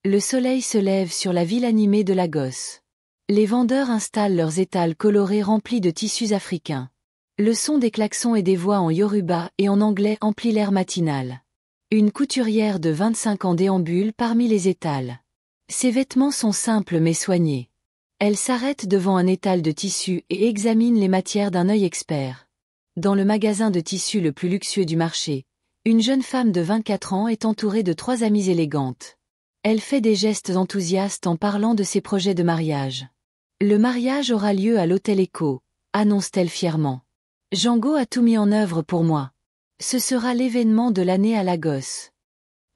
Le soleil se lève sur la ville animée de Lagos. Les vendeurs installent leurs étals colorés remplis de tissus africains. Le son des klaxons et des voix en yoruba et en anglais emplit l'air matinal. Une couturière de 25 ans déambule parmi les étals. Ses vêtements sont simples mais soignés. Elle s'arrête devant un étal de tissus et examine les matières d'un œil expert. Dans le magasin de tissus le plus luxueux du marché, une jeune femme de 24 ans est entourée de 3 amies élégantes. Elle fait des gestes enthousiastes en parlant de ses projets de mariage. Le mariage aura lieu à l'hôtel Echo, annonce-t-elle fièrement. Django a tout mis en œuvre pour moi. Ce sera l'événement de l'année à Lagos.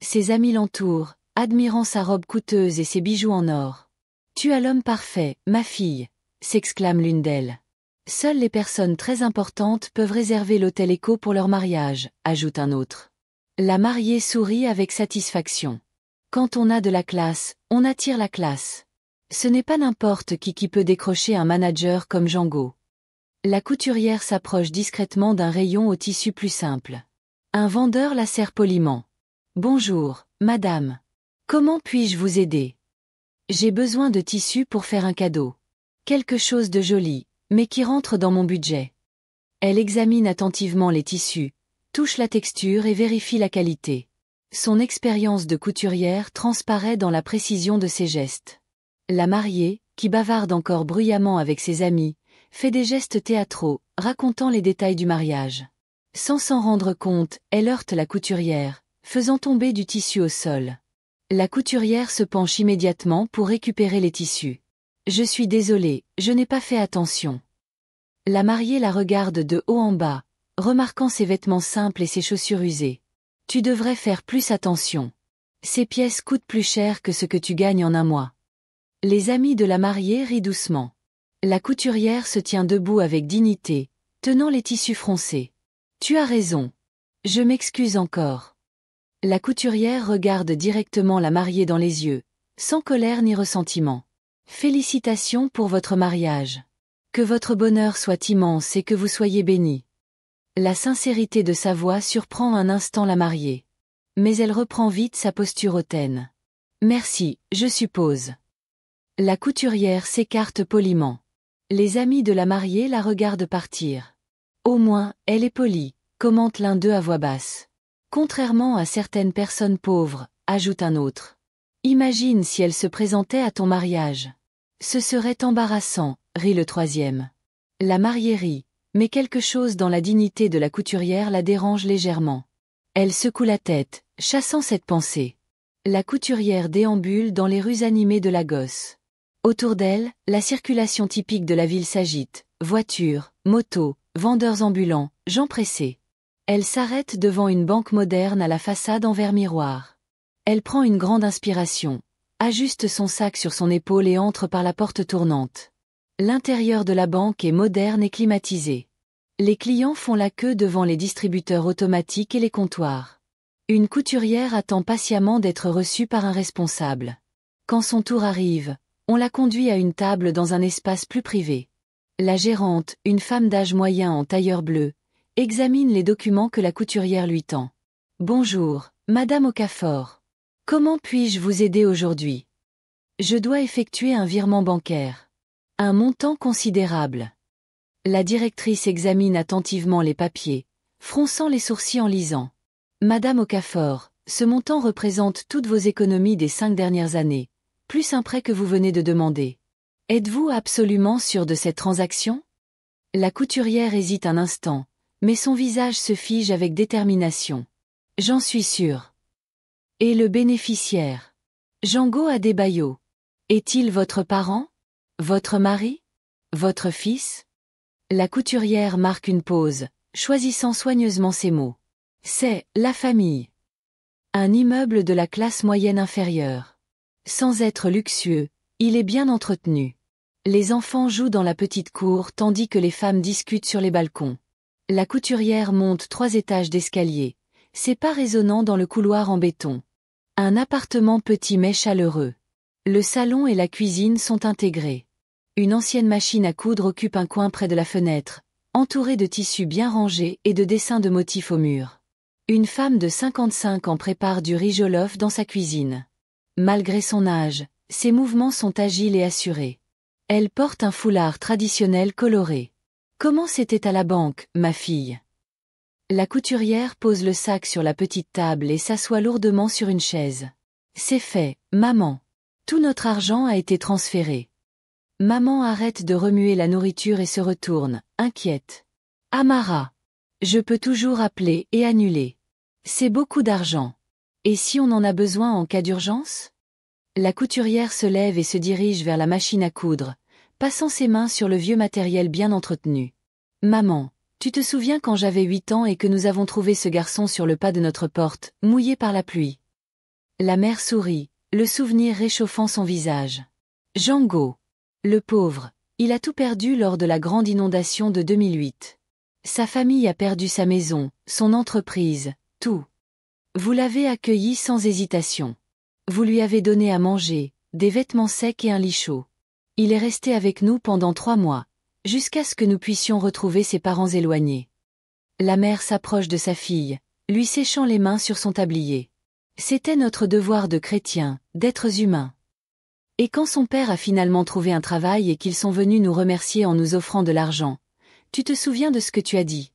Ses amis l'entourent, admirant sa robe coûteuse et ses bijoux en or. Tu as l'homme parfait, ma fille, s'exclame l'une d'elles. Seules les personnes très importantes peuvent réserver l'hôtel Echo pour leur mariage, ajoute un autre. La mariée sourit avec satisfaction. Quand on a de la classe, on attire la classe. Ce n'est pas n'importe qui peut décrocher un manager comme Django. La couturière s'approche discrètement d'un rayon au tissu plus simple. Un vendeur la serre poliment. Bonjour, madame. Comment puis-je vous aider? J'ai besoin de tissu pour faire un cadeau. Quelque chose de joli, mais qui rentre dans mon budget. Elle examine attentivement les tissus, touche la texture et vérifie la qualité. Son expérience de couturière transparaît dans la précision de ses gestes. La mariée, qui bavarde encore bruyamment avec ses amis, fait des gestes théâtraux, racontant les détails du mariage. Sans s'en rendre compte, elle heurte la couturière, faisant tomber du tissu au sol. La couturière se penche immédiatement pour récupérer les tissus. Je suis désolée, je n'ai pas fait attention. La mariée la regarde de haut en bas, remarquant ses vêtements simples et ses chaussures usées. Tu devrais faire plus attention. Ces pièces coûtent plus cher que ce que tu gagnes en un mois. Les amis de la mariée rient doucement. La couturière se tient debout avec dignité, tenant les tissus froncés. Tu as raison. Je m'excuse encore. La couturière regarde directement la mariée dans les yeux, sans colère ni ressentiment. Félicitations pour votre mariage. Que votre bonheur soit immense et que vous soyez bénis. La sincérité de sa voix surprend un instant la mariée. Mais elle reprend vite sa posture hautaine. Merci, je suppose. La couturière s'écarte poliment. Les amis de la mariée la regardent partir. Au moins, elle est polie, commente l'un d'eux à voix basse. Contrairement à certaines personnes pauvres, ajoute un autre. Imagine si elle se présentait à ton mariage. Ce serait embarrassant, rit le troisième. La mariée rit. Mais quelque chose dans la dignité de la couturière la dérange légèrement. Elle secoue la tête, chassant cette pensée. La couturière déambule dans les rues animées de Lagos. Autour d'elle, la circulation typique de la ville s'agite, voitures, motos, vendeurs ambulants, gens pressés. Elle s'arrête devant une banque moderne à la façade en verre miroir. Elle prend une grande inspiration, ajuste son sac sur son épaule et entre par la porte tournante. L'intérieur de la banque est moderne et climatisé. Les clients font la queue devant les distributeurs automatiques et les comptoirs. Une couturière attend patiemment d'être reçue par un responsable. Quand son tour arrive, on la conduit à une table dans un espace plus privé. La gérante, une femme d'âge moyen en tailleur bleu, examine les documents que la couturière lui tend. Bonjour, Madame Okafor. Comment puis-je vous aider aujourd'hui? Je dois effectuer un virement bancaire. Un montant considérable. La directrice examine attentivement les papiers, fronçant les sourcils en lisant. Madame Okafor, ce montant représente toutes vos économies des 5 dernières années, plus un prêt que vous venez de demander. Êtes-vous absolument sûre de cette transaction? La couturière hésite un instant, mais son visage se fige avec détermination. J'en suis sûre. Et le bénéficiaire? Django Adebayo. Est-il votre parent? Votre mari? Votre fils? La couturière marque une pause, choisissant soigneusement ses mots. C'est la famille. Un immeuble de la classe moyenne inférieure. Sans être luxueux, il est bien entretenu. Les enfants jouent dans la petite cour tandis que les femmes discutent sur les balcons. La couturière monte 3 étages d'escalier, ses pas résonnant dans le couloir en béton. Un appartement petit mais chaleureux. Le salon et la cuisine sont intégrés. Une ancienne machine à coudre occupe un coin près de la fenêtre, entourée de tissus bien rangés et de dessins de motifs au mur. Une femme de 55 ans prépare du riz jollof dans sa cuisine. Malgré son âge, ses mouvements sont agiles et assurés. Elle porte un foulard traditionnel coloré. Comment c'était à la banque, ma fille? La couturière pose le sac sur la petite table et s'assoit lourdement sur une chaise. C'est fait, maman. Tout notre argent a été transféré. Maman arrête de remuer la nourriture et se retourne, inquiète. Amara. Je peux toujours appeler et annuler. C'est beaucoup d'argent. Et si on en a besoin en cas d'urgence? La couturière se lève et se dirige vers la machine à coudre, passant ses mains sur le vieux matériel bien entretenu. Maman, tu te souviens quand j'avais 8 ans et que nous avons trouvé ce garçon sur le pas de notre porte, mouillé par la pluie? La mère sourit, le souvenir réchauffant son visage. Django. Le pauvre, il a tout perdu lors de la grande inondation de 2008. Sa famille a perdu sa maison, son entreprise, tout. Vous l'avez accueilli sans hésitation. Vous lui avez donné à manger, des vêtements secs et un lit chaud. Il est resté avec nous pendant 3 mois, jusqu'à ce que nous puissions retrouver ses parents éloignés. La mère s'approche de sa fille, lui séchant les mains sur son tablier. C'était notre devoir de chrétiens, d'êtres humains. Et quand son père a finalement trouvé un travail et qu'ils sont venus nous remercier en nous offrant de l'argent, tu te souviens de ce que tu as dit?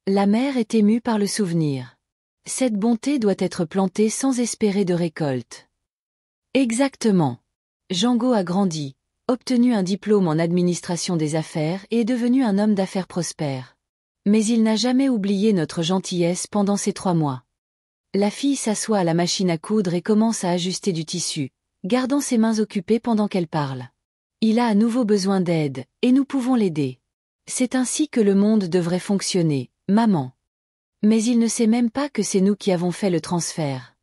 La mère est émue par le souvenir. Cette bonté doit être plantée sans espérer de récolte. Exactement. Django a grandi, obtenu un diplôme en administration des affaires et est devenu un homme d'affaires prospère. Mais il n'a jamais oublié notre gentillesse pendant ces 3 mois. La fille s'assoit à la machine à coudre et commence à ajuster du tissu, gardant ses mains occupées pendant qu'elle parle. Il a à nouveau besoin d'aide, et nous pouvons l'aider. C'est ainsi que le monde devrait fonctionner, maman. Mais il ne sait même pas que c'est nous qui avons fait le transfert.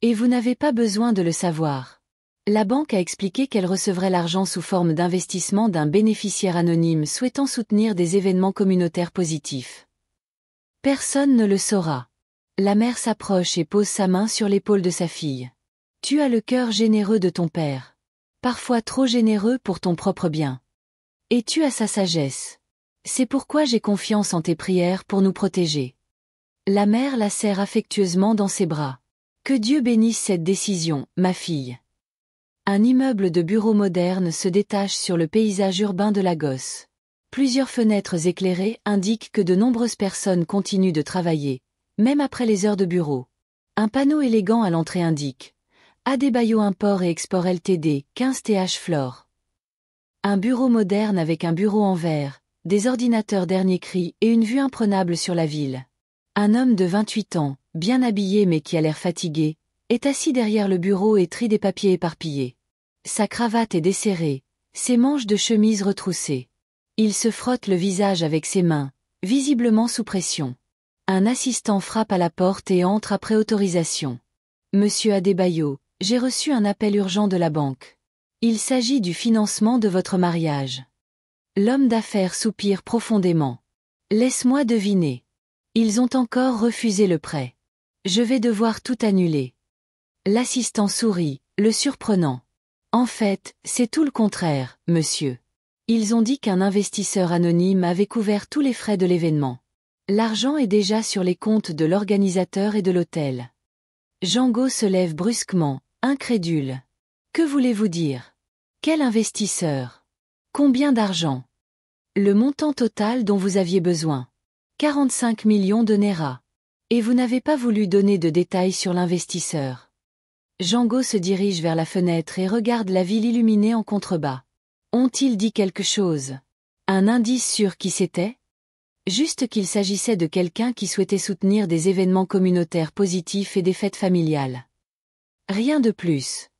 Et vous n'avez pas besoin de le savoir. La banque a expliqué qu'elle recevrait l'argent sous forme d'investissement d'un bénéficiaire anonyme souhaitant soutenir des événements communautaires positifs. Personne ne le saura. La mère s'approche et pose sa main sur l'épaule de sa fille. Tu as le cœur généreux de ton père. Parfois trop généreux pour ton propre bien. Et tu as sa sagesse. C'est pourquoi j'ai confiance en tes prières pour nous protéger. La mère la serre affectueusement dans ses bras. Que Dieu bénisse cette décision, ma fille. Un immeuble de bureaux moderne se détache sur le paysage urbain de Lagos. Plusieurs fenêtres éclairées indiquent que de nombreuses personnes continuent de travailler, même après les heures de bureau. Un panneau élégant à l'entrée indique Adebayo Import et Export Ltd, 15 TH Flore. Un bureau moderne avec un bureau en verre, des ordinateurs dernier cri et une vue imprenable sur la ville. Un homme de 28 ans, bien habillé mais qui a l'air fatigué, est assis derrière le bureau et trie des papiers éparpillés. Sa cravate est desserrée, ses manches de chemise retroussées. Il se frotte le visage avec ses mains, visiblement sous pression. Un assistant frappe à la porte et entre après autorisation. Monsieur Adebayo, j'ai reçu un appel urgent de la banque. Il s'agit du financement de votre mariage. L'homme d'affaires soupire profondément. Laisse-moi deviner. Ils ont encore refusé le prêt. Je vais devoir tout annuler. L'assistant sourit, le surprenant. En fait, c'est tout le contraire, monsieur. Ils ont dit qu'un investisseur anonyme avait couvert tous les frais de l'événement. L'argent est déjà sur les comptes de l'organisateur et de l'hôtel. Django se lève brusquement, incrédule. Que voulez-vous dire? Quel investisseur? Combien d'argent? Le montant total dont vous aviez besoin. 45 millions de Naira. Et vous n'avez pas voulu donner de détails sur l'investisseur. Django se dirige vers la fenêtre et regarde la ville illuminée en contrebas. Ont-ils dit quelque chose? Un indice sur qui c'était? Juste qu'il s'agissait de quelqu'un qui souhaitait soutenir des événements communautaires positifs et des fêtes familiales. Rien de plus.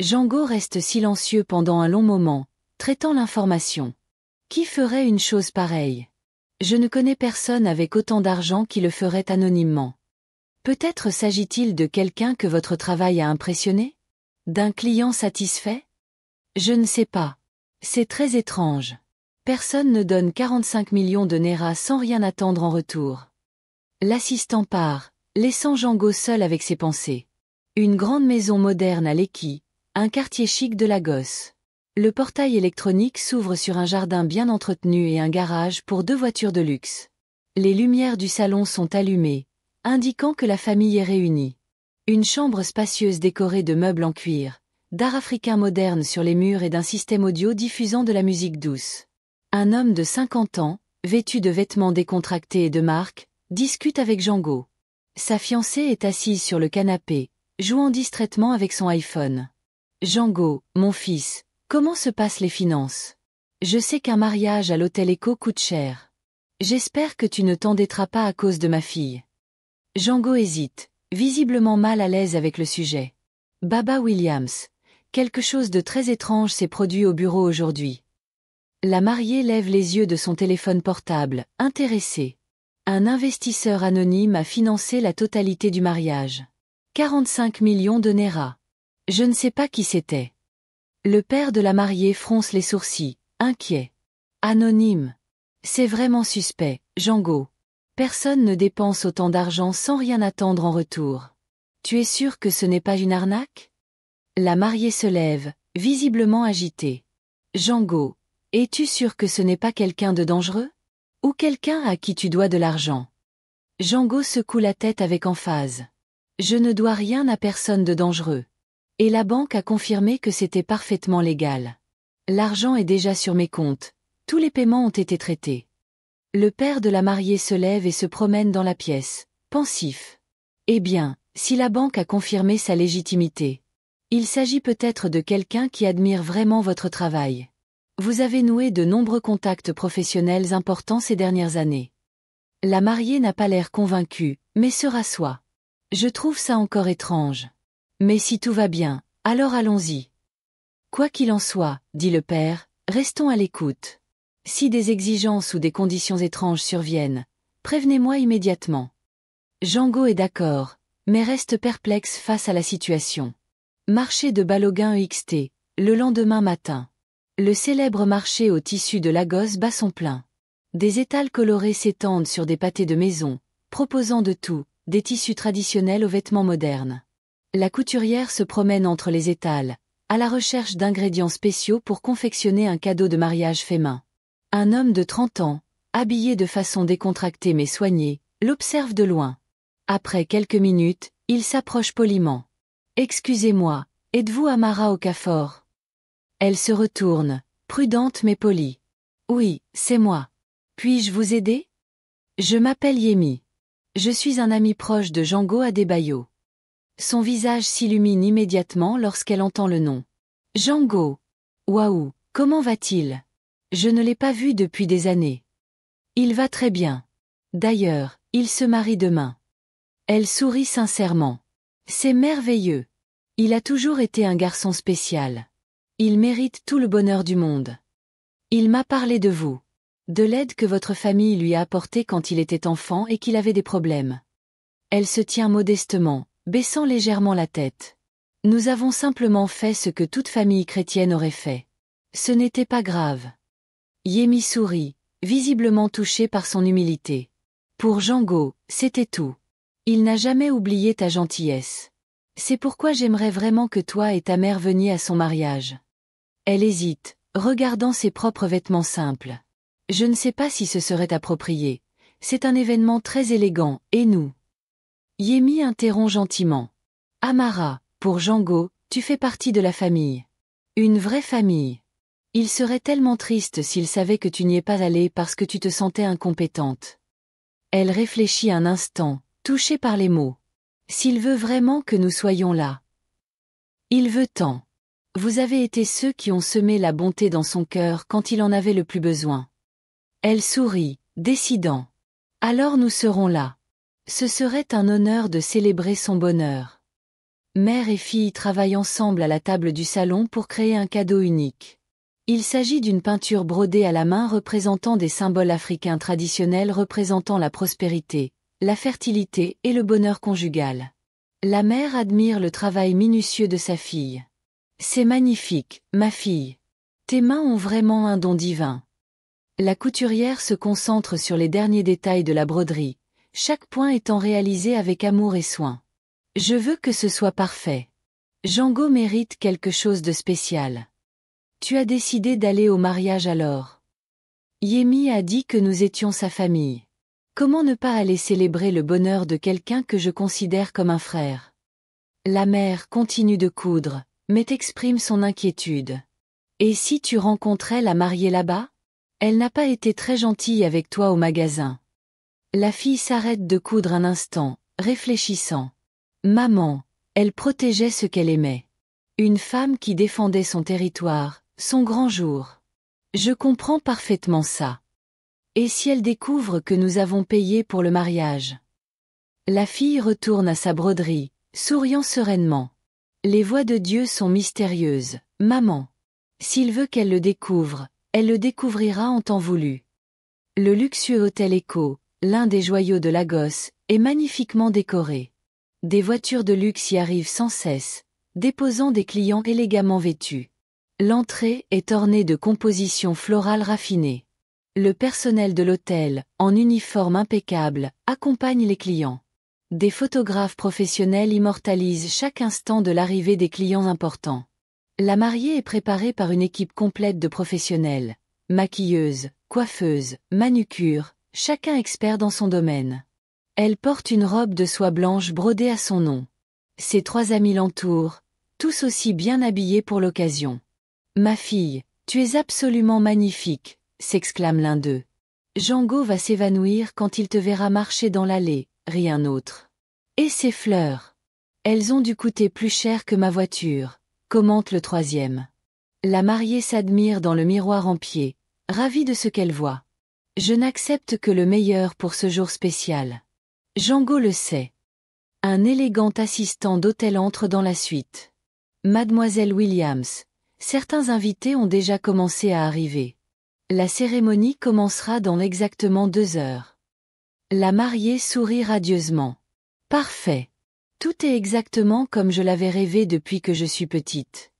Django reste silencieux pendant un long moment, traitant l'information. Qui ferait une chose pareille? Je ne connais personne avec autant d'argent qui le ferait anonymement. Peut-être s'agit-il de quelqu'un que votre travail a impressionné? D'un client satisfait? Je ne sais pas. C'est très étrange. Personne ne donne 45 millions de Naira sans rien attendre en retour. L'assistant part, laissant Django seul avec ses pensées. Une grande maison moderne à Lekki, un quartier chic de Lagos. Le portail électronique s'ouvre sur un jardin bien entretenu et un garage pour 2 voitures de luxe. Les lumières du salon sont allumées, indiquant que la famille est réunie. Une chambre spacieuse décorée de meubles en cuir, d'art africain moderne sur les murs et d'un système audio diffusant de la musique douce. Un homme de 50 ans, vêtu de vêtements décontractés et de marque, discute avec Django. Sa fiancée est assise sur le canapé, jouant distraitement avec son iPhone. Django, mon fils, comment se passent les finances? Je sais qu'un mariage à l'hôtel Echo coûte cher. J'espère que tu ne t'endetteras pas à cause de ma fille. Django hésite, visiblement mal à l'aise avec le sujet. Baba Williams, quelque chose de très étrange s'est produit au bureau aujourd'hui. La mariée lève les yeux de son téléphone portable, intéressée. Un investisseur anonyme a financé la totalité du mariage. 45 millions de Naira. Je ne sais pas qui c'était. Le père de la mariée fronce les sourcils, inquiet. Anonyme. C'est vraiment suspect, Django. Personne ne dépense autant d'argent sans rien attendre en retour. Tu es sûr que ce n'est pas une arnaque? La mariée se lève, visiblement agitée. Django, es-tu sûr que ce n'est pas quelqu'un de dangereux? Ou quelqu'un à qui tu dois de l'argent? Django secoue la tête avec emphase. Je ne dois rien à personne de dangereux. Et la banque a confirmé que c'était parfaitement légal. L'argent est déjà sur mes comptes, tous les paiements ont été traités. Le père de la mariée se lève et se promène dans la pièce, pensif. Eh bien, si la banque a confirmé sa légitimité, il s'agit peut-être de quelqu'un qui admire vraiment votre travail. Vous avez noué de nombreux contacts professionnels importants ces dernières années. La mariée n'a pas l'air convaincue, mais se rassoit. Je trouve ça encore étrange. Mais si tout va bien, alors allons-y. Quoi qu'il en soit, dit le père, restons à l'écoute. Si des exigences ou des conditions étranges surviennent, prévenez-moi immédiatement. Django est d'accord, mais reste perplexe face à la situation. Marché de Balogun EXT, le lendemain matin. Le célèbre marché au tissu de Lagos bat son plein. Des étals colorés s'étendent sur des pâtés de maison, proposant de tout, des tissus traditionnels aux vêtements modernes. La couturière se promène entre les étals, à la recherche d'ingrédients spéciaux pour confectionner un cadeau de mariage fait main. Un homme de 30 ans, habillé de façon décontractée mais soignée, l'observe de loin. Après quelques minutes, il s'approche poliment. « Excusez-moi, êtes-vous Amara Okafor ?» Elle se retourne, prudente mais polie. « Oui, c'est moi. Puis-je vous aider? Je m'appelle Yemi. Je suis un ami proche de Django Adebayo. » Son visage s'illumine immédiatement lorsqu'elle entend le nom. « Django! Waouh, comment va-t-il? Je ne l'ai pas vu depuis des années. » « Il va très bien. D'ailleurs, il se marie demain. » Elle sourit sincèrement. « C'est merveilleux. Il a toujours été un garçon spécial. Il mérite tout le bonheur du monde. Il m'a parlé de vous. De l'aide que votre famille lui a apportée quand il était enfant et qu'il avait des problèmes. » Elle se tient modestement, baissant légèrement la tête. « Nous avons simplement fait ce que toute famille chrétienne aurait fait. Ce n'était pas grave. » Yemi sourit, visiblement touché par son humilité. Pour Django, c'était tout. Il n'a jamais oublié ta gentillesse. C'est pourquoi j'aimerais vraiment que toi et ta mère veniez à son mariage. Elle hésite, regardant ses propres vêtements simples. Je ne sais pas si ce serait approprié. C'est un événement très élégant, et nous? Yemi interrompt gentiment. Amara, pour Django, tu fais partie de la famille. Une vraie famille. Il serait tellement triste s'il savait que tu n'y es pas allée parce que tu te sentais incompétente. Elle réfléchit un instant, touchée par les mots. S'il veut vraiment que nous soyons là. Il veut tant. Vous avez été ceux qui ont semé la bonté dans son cœur quand il en avait le plus besoin. Elle sourit, décidant. Alors nous serons là. Ce serait un honneur de célébrer son bonheur. Mère et fille travaillent ensemble à la table du salon pour créer un cadeau unique. Il s'agit d'une peinture brodée à la main représentant des symboles africains traditionnels représentant la prospérité, la fertilité et le bonheur conjugal. La mère admire le travail minutieux de sa fille. « C'est magnifique, ma fille. Tes mains ont vraiment un don divin. » La couturière se concentre sur les derniers détails de la broderie, chaque point étant réalisé avec amour et soin. « Je veux que ce soit parfait. Django mérite quelque chose de spécial. » Tu as décidé d'aller au mariage alors. Yemi a dit que nous étions sa famille. Comment ne pas aller célébrer le bonheur de quelqu'un que je considère comme un frère? La mère continue de coudre, mais exprime son inquiétude. Et si tu rencontrais la mariée là-bas? Elle n'a pas été très gentille avec toi au magasin. La fille s'arrête de coudre un instant, réfléchissant. Maman, elle protégeait ce qu'elle aimait. Une femme qui défendait son territoire, son grand jour. Je comprends parfaitement ça. Et si elle découvre que nous avons payé pour le mariage? La fille retourne à sa broderie, souriant sereinement. Les voies de Dieu sont mystérieuses, maman. S'il veut qu'elle le découvre, elle le découvrira en temps voulu. Le luxueux hôtel Echo, l'un des joyaux de Lagos, est magnifiquement décoré. Des voitures de luxe y arrivent sans cesse, déposant des clients élégamment vêtus. L'entrée est ornée de compositions florales raffinées. Le personnel de l'hôtel, en uniforme impeccable, accompagne les clients. Des photographes professionnels immortalisent chaque instant de l'arrivée des clients importants. La mariée est préparée par une équipe complète de professionnels, maquilleuses, coiffeuses, manucure, chacun expert dans son domaine. Elle porte une robe de soie blanche brodée à son nom. Ses 3 amis l'entourent, tous aussi bien habillés pour l'occasion. « Ma fille, tu es absolument magnifique », s'exclame l'un d'eux. « Django va s'évanouir quand il te verra marcher dans l'allée, rit un autre. Et ces fleurs? Elles ont dû coûter plus cher que ma voiture, commente le troisième. La mariée s'admire dans le miroir en pied, ravie de ce qu'elle voit. Je n'accepte que le meilleur pour ce jour spécial. Django le sait. Un élégant assistant d'hôtel entre dans la suite. Mademoiselle Williams, certains invités ont déjà commencé à arriver. La cérémonie commencera dans exactement 2 heures. La mariée sourit radieusement. Parfait. Tout est exactement comme je l'avais rêvé depuis que je suis petite.